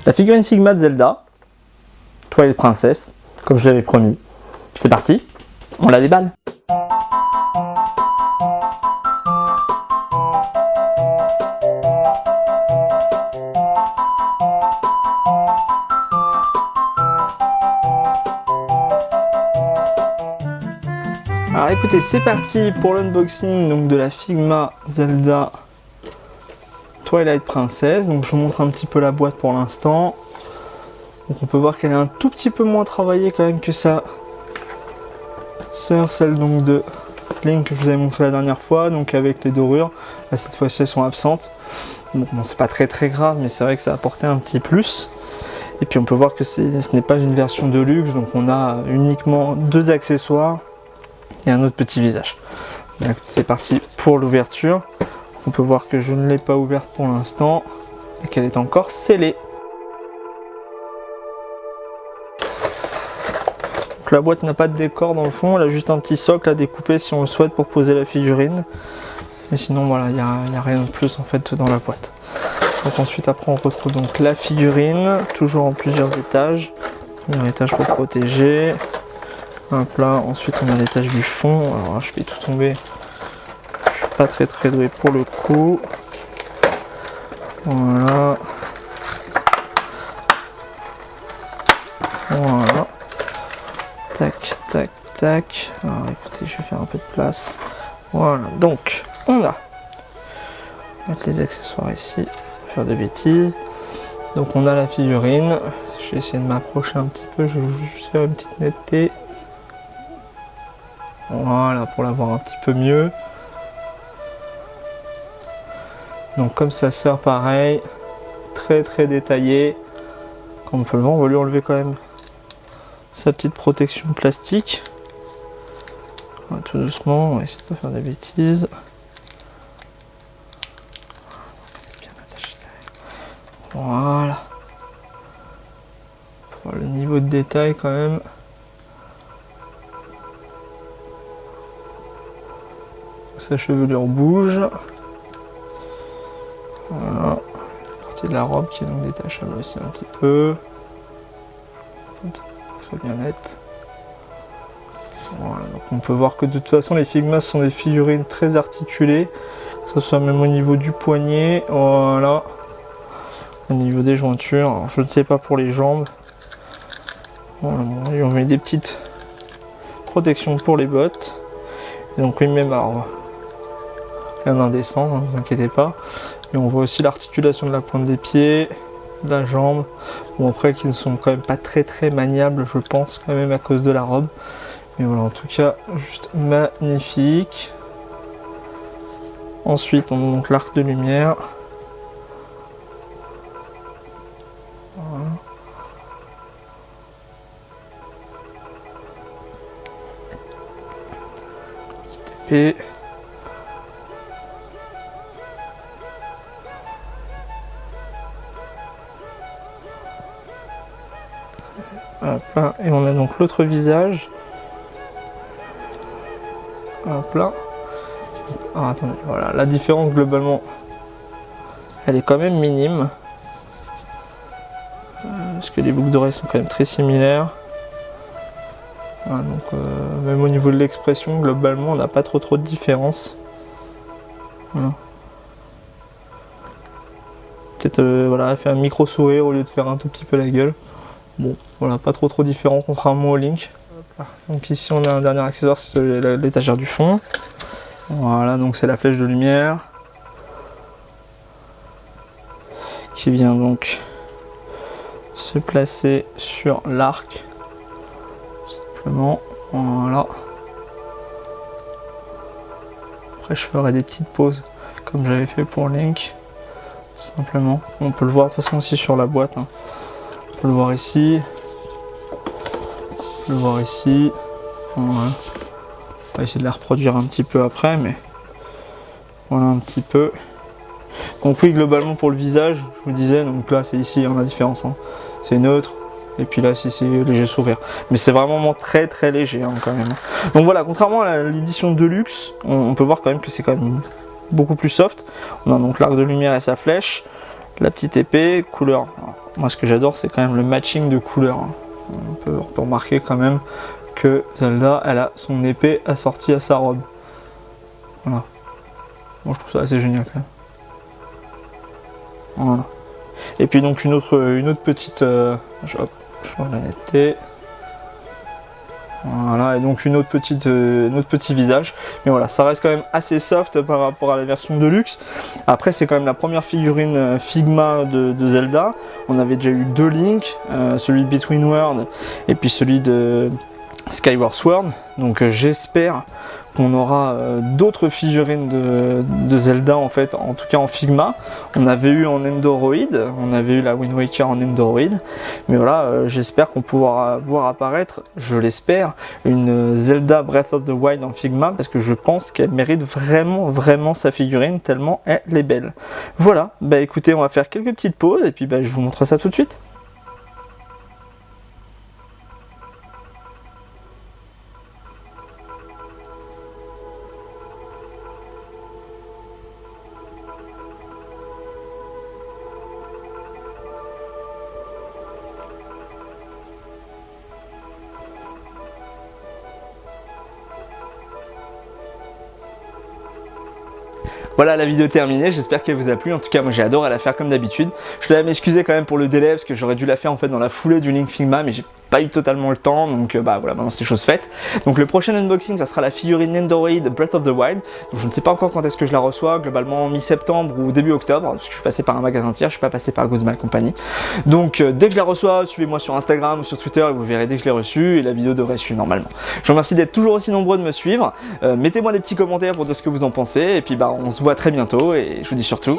La figurine Figma de Zelda, Twilight Princess, comme je l'avais promis. C'est parti, on la déballe. Alors écoutez, c'est parti pour l'unboxing donc de la Figma Zelda Twilight Princess. Donc je vous montre un petit peu la boîte pour l'instant. Donc on peut voir qu'elle est un tout petit peu moins travaillée quand même que sa sœur, celle donc de Link que je vous avais montré la dernière fois, donc avec les dorures. Là cette fois-ci elles sont absentes. Donc bon, c'est pas très grave, mais c'est vrai que ça a apporté un petit plus. Et puis on peut voir que ce n'est pas une version de luxe, donc on a uniquement 2 accessoires et un autre petit visage. C'est parti pour l'ouverture. On peut voir que je ne l'ai pas ouverte pour l'instant et qu'elle est encore scellée. Donc la boîte n'a pas de décor dans le fond, elle a juste un petit socle à découper si on le souhaite pour poser la figurine. Mais sinon voilà, il n'y a rien de plus en fait dans la boîte. Donc ensuite après on retrouve donc la figurine, toujours en plusieurs étages. Premier étage pour protéger. Hop là, ensuite on a l'étage du fond. Alors là, je fais tout tomber. Je suis pas très doué pour le coup. Voilà. Voilà. Tac. Alors écoutez, je vais faire un peu de place. Voilà, donc on a mettre les accessoires ici, faire de bêtises. Donc on a la figurine. Je vais essayer de m'approcher un petit peu, je vais juste faire une petite netteté. Voilà, pour la voir un petit peu mieux. Donc comme sa sœur pareil, très détaillé. Comme on peut le voir, on va lui enlever quand même sa petite protection plastique. Voilà, tout doucement, on va essayer de pas faire des bêtises. Bien attaché derrière. Voilà. Voilà le niveau de détail quand même. Sa chevelure bouge. Voilà. La partie de la robe qui est donc détachable aussi un petit peu. Attends, que ça soit bien net. Voilà, donc on peut voir que de toute façon les Figma sont des figurines très articulées, que ce soit même au niveau du poignet, voilà, au niveau des jointures. Alors, je ne sais pas pour les jambes. Voilà, on met des petites protections pour les bottes. Et donc oui, même alors rien d'indécent, ne vous inquiétez pas. Et on voit aussi l'articulation de la pointe des pieds, de la jambe. Bon après qui ne sont quand même pas très maniables, je pense quand même à cause de la robe. Mais voilà, en tout cas, juste magnifique. Ensuite, on a donc l'arc de lumière. Voilà. Petite épée. Hop là. Et on a donc l'autre visage. Hop là. Ah, attendez, voilà, la différence globalement, elle est quand même minime. Parce que les boucles d'oreilles sont quand même très similaires. Voilà, donc même au niveau de l'expression, globalement, on n'a pas trop de différence. Voilà. Peut-être voilà, elle fait un micro sourire au lieu de faire un tout petit peu la gueule. Bon, voilà, pas trop différent contrairement au Link. Donc ici on a un dernier accessoire, c'est l'étagère du fond. Voilà, donc c'est la flèche de lumière qui vient donc se placer sur l'arc. Simplement, voilà. Après je ferai des petites pauses comme j'avais fait pour Link. Tout simplement. On peut le voir de toute façon aussi sur la boîte. Hein. On peut le voir ici. On peut le voir ici. Voilà. On va essayer de la reproduire un petit peu après, mais voilà un petit peu. Donc oui, globalement pour le visage, je vous disais, donc là c'est ici, on a la différence. Hein. C'est neutre, et puis là c'est léger sourire. Mais c'est vraiment très léger hein, quand même. Donc voilà, contrairement à l'édition Deluxe, on peut voir quand même que c'est quand même beaucoup plus soft. On a donc l'arc de lumière et sa flèche. la petite épée, couleur. Alors, moi ce que j'adore c'est quand même le matching de couleurs. Hein. On peut remarquer quand même que Zelda elle a son épée assortie à sa robe. Voilà. Moi je trouve ça assez génial quand même. Voilà. Et puis donc une autre petite... je change la netteté. Voilà, et donc notre petit visage. Mais voilà, ça reste quand même assez soft par rapport à la version de luxe. Après, c'est quand même la première figurine Figma de Zelda. On avait déjà eu 2 Link, celui de Between Worlds et puis celui de Skyward Sword. Donc j'espère qu'on aura d'autres figurines de Zelda en fait, en tout cas en Figma. On avait eu en Endoroid, on avait eu la Wind Waker en Endoroid, mais voilà, j'espère qu'on pourra voir apparaître, je l'espère, une Zelda Breath of the Wild en Figma, parce que je pense qu'elle mérite vraiment sa figurine, tellement elle est belle. Voilà, bah écoutez, on va faire quelques petites pauses, et puis bah, je vous montre ça tout de suite. Voilà, la vidéo terminée, j'espère qu'elle vous a plu. En tout cas, moi j'ai adoré la faire comme d'habitude. Je dois m'excuser quand même pour le délai parce que j'aurais dû la faire en fait dans la foulée du Link Figma, mais j'ai pas eu totalement le temps, donc bah voilà, maintenant c'est chose faite. Donc le prochain unboxing, ça sera la figurine Endoroid Breath of the Wild. Donc je ne sais pas encore quand est-ce que je la reçois, globalement mi-septembre ou début octobre, parce que je suis passé par un magasin tiers, je suis pas passé par Guzman Company. Donc dès que je la reçois, suivez-moi sur Instagram ou sur Twitter et vous verrez dès que je l'ai reçue et la vidéo devrait suivre normalement. Je vous remercie d'être toujours aussi nombreux de me suivre. Mettez-moi des petits commentaires pour dire ce que vous en pensez et puis bah on se voit très bientôt et je vous dis surtout...